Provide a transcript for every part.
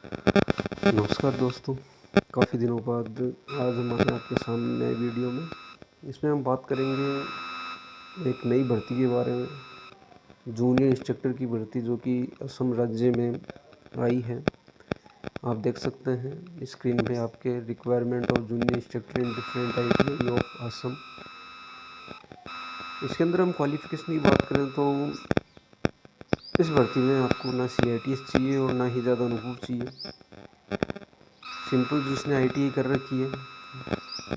नमस्कार दोस्तों, काफ़ी दिनों बाद आज हम आए आपके सामने नए वीडियो में। इसमें हम बात करेंगे एक नई भर्ती के बारे में, जूनियर इंस्ट्रक्टर की भर्ती जो कि असम राज्य में आई है। आप देख सकते हैं स्क्रीन पे आपके requirement of junior instructor in different ITI of Assam. इसके अंदर हम क्वालिफिकेशन की बात करें तो इस भर्ती में आपको ना CITS चाहिए और ना ही ज़्यादा अनुभव चाहिए। सिंपल जिसने ITI कर रखी है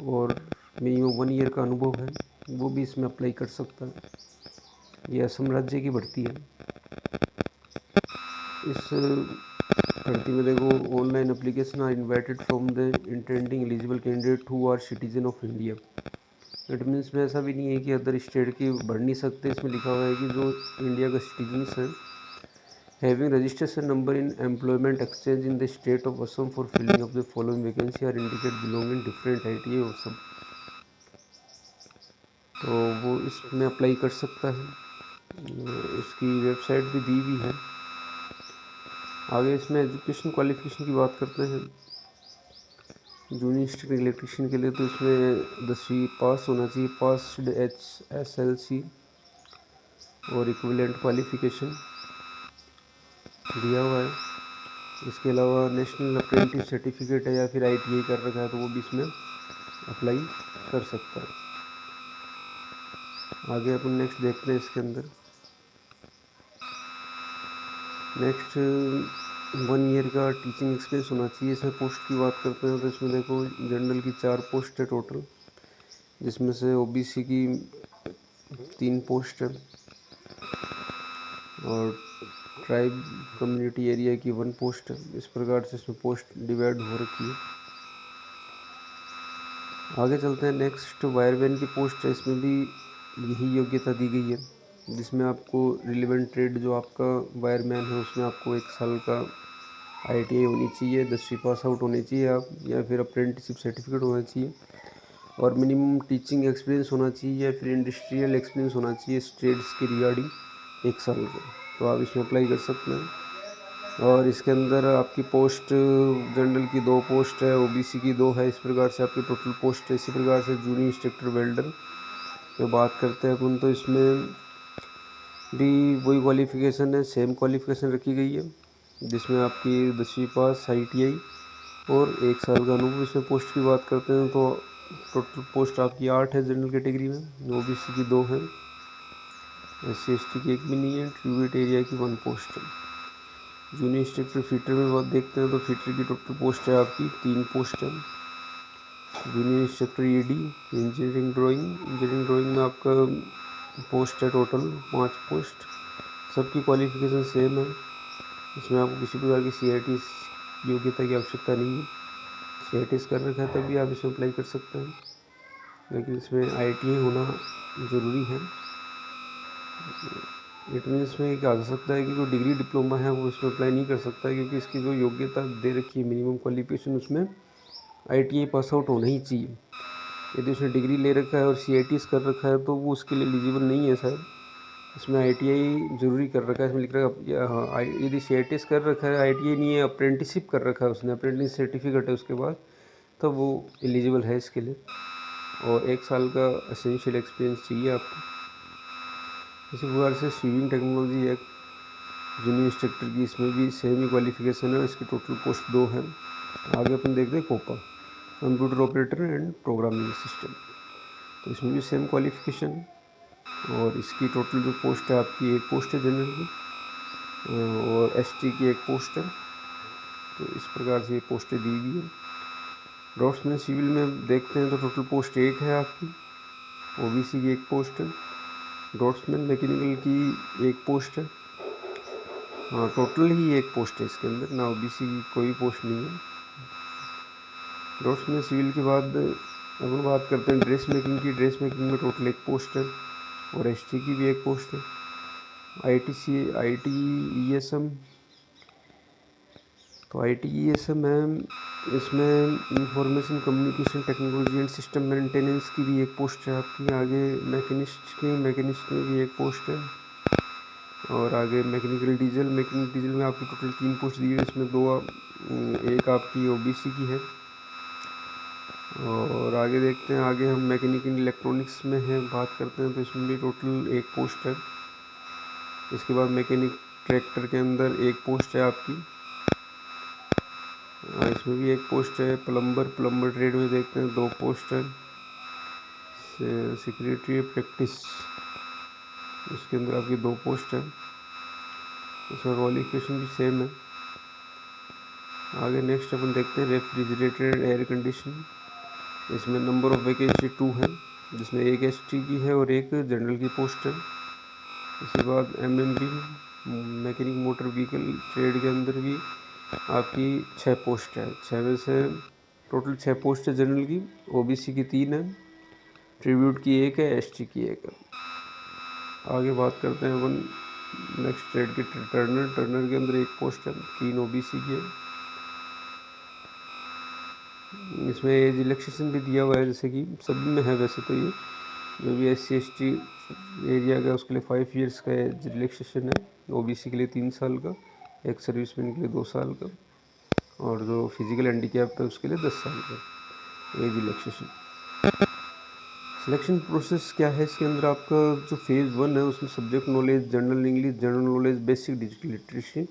और मिनिमम 1 ईयर का अनुभव है वो भी इसमें अप्लाई कर सकता है। ये असम राज्य की भर्ती है। इस भर्ती में देखो, online application are invited from the intending eligible candidate who are citizen of India. It means में ऐसा भी नहीं है कि अदर स्टेट की भर नहीं सकते। इसमें लिखा हुआ है कि जो इंडिया का सिटीजन्स हैं, having registration number in employment exchange in the state of Assam for filling of the following vacancy are indicate belonging different ITI Assam. तो वो इसमें अप्लाई कर सकता है। इसकी वेबसाइट भी दी हुई है। आगे इसमें एजुकेशन क्वालिफिकेशन की बात करते हैं। जूनियर इंस्ट्रक्टर इलेक्ट्रीशियन के लिए तो इसमें 10वीं पास होना चाहिए, पास्ड HSLC और इक्विवेलेंट क्वालिफिकेशन दिया हुआ है। इसके अलावा नेशनल अप्रेंटिस सर्टिफिकेट है या फिर ITI कर रखा है तो वो भी इसमें अप्लाई कर सकता है। आगे अपन नेक्स्ट देखते हैं। इसके अंदर नेक्स्ट 1 ईयर का टीचिंग एक्सपीरियंस होना चाहिए। इसमें पोस्ट की बात करते हैं तो इसमें देखो जनरल की 4 पोस्ट है टोटल, जिसमें से OBC की 3 पोस्ट है और ट्राइब कम्युनिटी एरिया की 1 पोस्ट है। इस प्रकार से इसमें पोस्ट डिवाइड हो रखी है। आगे चलते हैं। नेक्स्ट वायरमैन की पोस्ट है। इसमें भी यही योग्यता दी गई है, जिसमें आपको रिलेवेंट ट्रेड जो आपका वायरमैन है उसमें आपको 1 साल का ITI होनी चाहिए, 10वीं पास आउट होनी चाहिए आप, या फिर अप्रेंटिसशिप सर्टिफिकेट होना चाहिए और मिनिमम टीचिंग एक्सपीरियंस होना चाहिए या फिर इंडस्ट्रियल एक्सपीरियंस होना चाहिए इस ट्रेड्स की रिगार्डिंग 1 साल का। तो आप इसमें अप्लाई कर सकते हैं। और इसके अंदर आपकी पोस्ट जनरल की 2 पोस्ट है, OBC की 2 है। इस प्रकार से आपकी टोटल पोस्ट है। इसी प्रकार से जूनियर इंस्ट्रक्टर वेल्डर पे बात करते हैं अपन तो इसमें भी वही क्वालिफ़िकेशन है, सेम क्वालिफ़िकेशन रखी गई है, जिसमें आपकी 10वीं पास ITI और 1 साल का अनुभव। इसमें पोस्ट की बात करते हैं तो टोटल पोस्ट आपकी 8 है जनरल कैटेगरी में, OBC की 2 है, SC/ST की 1 भी नहीं है, ट्रिब्यूट एरिया की 1 पोस्ट है। जूनियर इंस्ट्रक्टर फीटर में बात देखते हैं तो फीटर की टोटल पोस्ट है आपकी 3 पोस्ट है। Junior instructor ED engineering drawing में आपका पोस्ट है टोटल 5 पोस्ट। सबकी क्वालिफ़िकेशन सेम है। इसमें आपको किसी प्रकार की CITS योग्यता की आवश्यकता नहीं है। CITS कर रखा है तब भी आप इसमें अप्लाई कर सकते हैं, लेकिन इसमें ITI होना ज़रूरी है। इट मीन्स में क्या हो सकता है कि जो डिग्री डिप्लोमा है वो इसमें अप्लाई नहीं कर सकता है, क्योंकि इसकी जो योग्यता दे रखी है मिनिमम क्वालिफिकेशन, उसमें ITI पास आउट होना ही चाहिए। यदि उसने डिग्री ले रखा है और CITS कर रखा है तो वो उसके लिए एलिजिबल नहीं है शायद। इसमें ITI ज़रूरी कर रखा है। इसमें लिख रखा है हाँ, यदि CITS कर रखा है, ITI नहीं है, अप्रेंटिसशिप कर रखा है उसने, अप्रेंटिस सर्टिफिकेट है उसके बाद, तो वो एलिजिबल है इसके लिए। और 1 साल का एसेंशियल एक्सपीरियंस चाहिए आपको। इसी प्रकार से स्वीमिंग टेक्नोलॉजी एक जूनियर इंस्ट्रक्टर की, इसमें भी सेम ही क्वालिफिकेशन है। इसकी टोटल पोस्ट 2 है। आगे अपन देखते हैं COPA, computer operator and programming system. तो इसमें भी सेम क्वालिफिकेशन और इसकी टोटल जो पोस्ट है आपकी 1 पोस्ट है जनरल की और ST की 1 पोस्ट है। तो इस प्रकार से ये पोस्टें दी हुई है। ड्राफ्ट्समैन सिविल में देखते हैं तो टोटल पोस्ट 1 है आपकी, OBC की 1 पोस्ट है। ड्राफ्ट्समैन मैकेनिकल की 1 पोस्ट है। हाँ, टोटल ही 1 पोस्ट है इसके अंदर, ना OBC की कोई पोस्ट नहीं है। ड्राफ्ट्समैन सिविल के बाद अपन बात करते हैं ड्रेस मेकिंग की। ड्रेस मेकिंग में टोटल 1 पोस्ट है और ST की भी 1 पोस्ट है। ITESM, तो ITESM है, इसमें information communication technology and system maintenance की भी 1 पोस्ट है आपकी। आगे मैकेनिस्ट में भी 1 पोस्ट है और आगे मैकेनिकल डीजल में आपकी टोटल 3 पोस्ट दी है। इसमें 2 एक आपकी ओबीसी की है। और आगे देखते हैं, आगे हम मैकेनिकल इलेक्ट्रॉनिक्स में हैं बात करते हैं, तो इसमें भी टोटल एक पोस्ट है। इसके बाद मैकेनिक ट्रैक्टर के अंदर एक पोस्ट है आपकी, इसमें भी एक पोस्ट है। प्लम्बर ट्रेड में देखते हैं 2 पोस्ट है। सेक्रेटरी प्रैक्टिस, इसके अंदर आपकी 2 पोस्ट है। इसका क्वालिफिकेशन भी सेम है। आगे नेक्स्ट अपन देखते हैं रेफ्रिजरेटेड एयर कंडीशन। इसमें नंबर ऑफ वैकेंसी 2 है, जिसमें एक एसटी की है और एक जनरल की पोस्ट है। इसके बाद MMB mechanic motor vehicle trade के अंदर भी आपकी 6 पोस्ट है। 6 में से टोटल 6 पोस्ट है जनरल की, ओबीसी की 3 है, ट्रिब्यूट की 1 है, एसटी की 1 है। आगे बात करते हैं अपन नेक्स्ट ट्रेड की टर्नर के अंदर 1 पोस्ट है, 3 ओबीसी की है। इसमें एज रिलैक्सेशन भी दिया हुआ है, जैसे कि सभी में है वैसे तो, ये जो भी SC/ST एरिया का उसके लिए 5 इयर्स का एज रिलैक्सेशन है, ओबीसी के लिए 3 साल का, एक सर्विसमैन के लिए 2 साल का, और जो फिजिकल हैंडीकैप है उसके लिए 10 साल का एज रिलैक्सेशन। सिलेक्शन प्रोसेस क्या है इसके अंदर, आपका जो फेज़ 1 है उसमें subject knowledge, general English, general knowledge, basic digital literacy,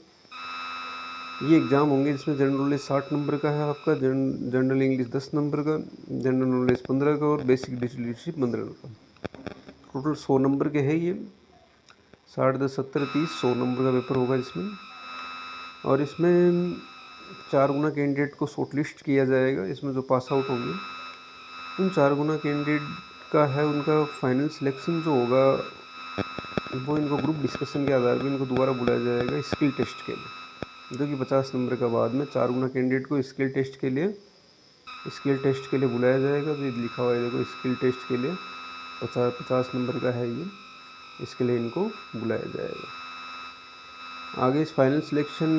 ये एग्ज़ाम होंगे। जिसमें जनरल नॉलेज 60 नंबर का है आपका, जनरल इंग्लिश 10 नंबर का, जनरल नॉलेज 15 का, और बेसिक डिजिटल लिटरेसी 15 का। टोटल 100 नंबर के है ये, 60, 10, 70, 30, 100 नंबर का पेपर होगा इसमें। और इसमें 4 गुना कैंडिडेट को शॉर्टलिस्ट किया जाएगा। इसमें जो पास आउट होंगे उन 4 गुना कैंडिडेट का है, उनका फाइनल सिलेक्शन जो होगा वो इनको ग्रुप डिस्कशन के आधार पर इनको दोबारा बुलाया जाएगा स्किल टेस्ट के लिए, जो कि 50 नंबर का बाद में 4 गुना कैंडिडेट को स्किल टेस्ट के लिए बुलाया जाएगा। तो ये लिखा हुआ है देखो, स्किल टेस्ट के लिए 50 नंबर का है ये, इसके लिए इनको बुलाया जाएगा। आगे इस फाइनल सिलेक्शन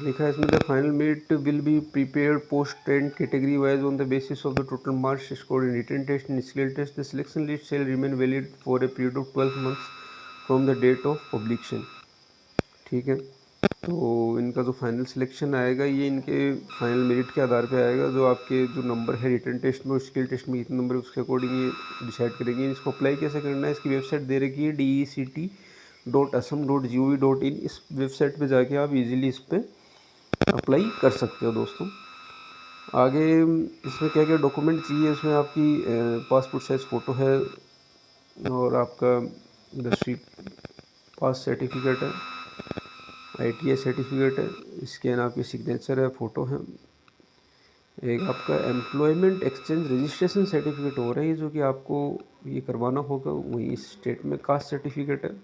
लिखा है इसमें, the final merit will be prepared post and category wise on the basis of the total marks scored in written test and skill test. The selection list shall remain valid for a period of 12 months from the date of publication. ठीक है, तो इनका जो final selection आएगा ये इनके final merit के आधार पे आएगा। जो आपके जो नंबर है रिटन टेस्ट में और स्किल टेस्ट में कितने नंबर है उसके अकॉर्डिंग ये डिसाइड करेंगे। इसको अप्लाई कैसे करना है, इसकी वेबसाइट दे रखी है dect.assam.gov.in। इस वेबसाइट पे जाके आप इजीली इस पर अप्लाई कर सकते हो दोस्तों। आगे इसमें क्या क्या डॉक्यूमेंट चाहिए, इसमें आपकी पासपोर्ट साइज़ फ़ोटो है, और आपका 10वीं पास सर्टिफिकेट है, ITI सर्टिफिकेट है, स्कैन आपकी सिग्नेचर है, फ़ोटो है। एक आपका एम्प्लॉयमेंट एक्सचेंज रजिस्ट्रेशन सर्टिफिकेट हो रहा है, जो कि आपको ये करवाना होगा वहीं स्टेट में। कास्ट सर्टिफिकेट है,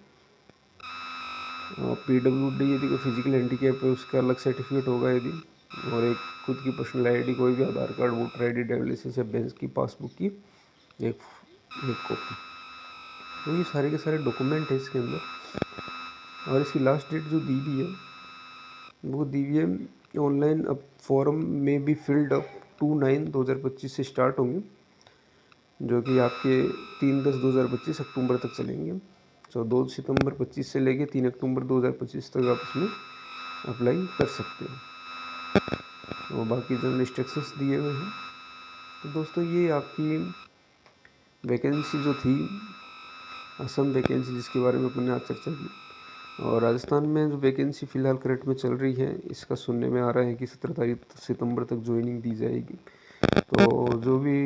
PWD यदि कोई फिजिकल हैंडीकैप है उसका अलग सर्टिफिकेट होगा यदि, और एक खुद की पर्सनल ID, कोई भी Aadhaar card, voter ID, driving licence या बैंक की पासबुक की एक कॉपी। तो ये सारे के सारे डॉक्यूमेंट है इसके अंदर। और इसकी लास्ट डेट जो दी हुई है वो दी हुई है ऑनलाइन। अब फॉर्म में भी फिल्ड अप 2/9/2025 से स्टार्ट होंगे, जो कि आपके 3/10/2025 अक्टूबर तक चलेंगे। तो 2 सितंबर 25 से लेके 3 अक्टूबर 2025 तक आप इसमें अप्लाई कर सकते हो, और बाकी जो इंस्ट्रक्शंस दिए हुए हैं। तो दोस्तों ये आपकी वैकेंसी जो थी, असम वैकेंसी, जिसके बारे में अपने आज चर्चा की। और राजस्थान में जो वैकेंसी फ़िलहाल करंट में चल रही है, इसका सुनने में आ रहा है कि 17 सितंबर तक ज्वाइनिंग दी जाएगी। तो जो भी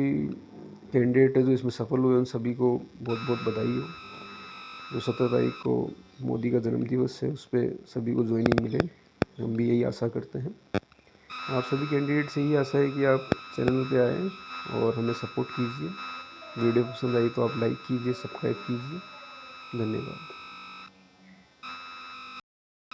कैंडिडेट है जो इसमें सफल हुए, उन सभी को बहुत बहुत बधाई हो। जो 17 तारीख को मोदी का जन्मदिवस है, उस पर सभी को ज्वाइनिंग मिले, हम भी यही आशा करते हैं। आप सभी कैंडिडेट से यही आशा है कि आप चैनल पे आएँ और हमें सपोर्ट कीजिए। वीडियो पसंद आई तो आप लाइक कीजिए, सब्सक्राइब कीजिए। धन्यवाद।